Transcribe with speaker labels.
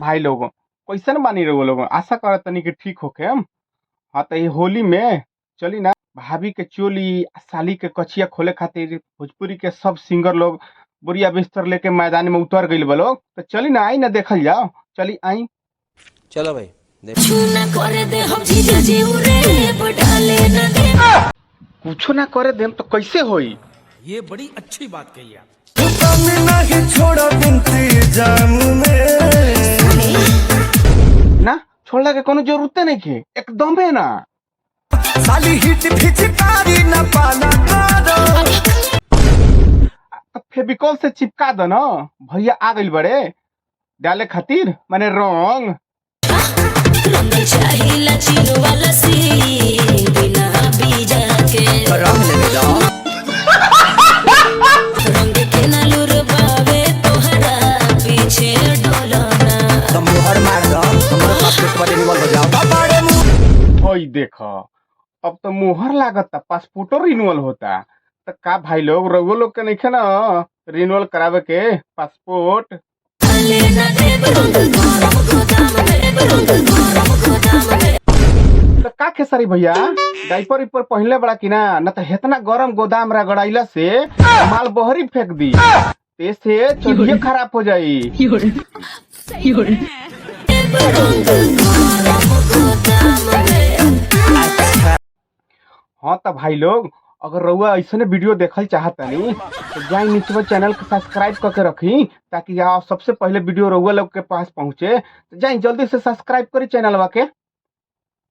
Speaker 1: भाई लोग कैसन बानी रहो लोग, आशा करत तनी कि ठीक होके हम। हाँ तो ये होली में चली ना भाभी के चोली आ साली के कचिया खोले खातिर भोजपुरी के सब सिंगर लोग बुढ़िया बिस्तर लेके मैदान में उतर गइल बा लोग। तो चली ना, आई ना देखल जाओ, चली आई।
Speaker 2: चलो भाई
Speaker 1: कुछो ना करे देम तो कैसे होई?
Speaker 3: ये बड़ी अच्छी बात कही आप।
Speaker 1: ना छोड़ला के कोनो जरूरत नहीं के, एकदम है ना।
Speaker 4: साली हिट फिचकारी न पाला
Speaker 1: फेविकॉल से चिपका दो ना, भैया आ गइल बड़े डाले खातिर माने रंग।
Speaker 4: रंग लेने जाओ। तुम मोहर मार दो, हमारे पास पेट रिवॉल्व हो जाओ।
Speaker 1: होई देखो अब तो मुहर लागता, पासपोर्टो रिन्यूअल होता। तो का भाई लोग रघु लोग के नहीं ना रिन्यूअल करावे के पासपोर्ट? तो का खेसारी भैया डाइपर ऊपर पहनले बड़ा कि ना, न तो इतना गरम गोदाम रगड़ाइला से माल बहरी फेंक दी, से चलिए खराब हो जाई। हाँ तो भाई लोग अगर रउआ ऐसे वीडियो देखल चाहतनी तो जाए नीचे चैनल को सब्सक्राइब करके रखी, ताकि सबसे पहले वीडियो रउआ लोग के पास पहुँचे। तो जाए जल्दी से सब्सक्राइब करी चैनल के।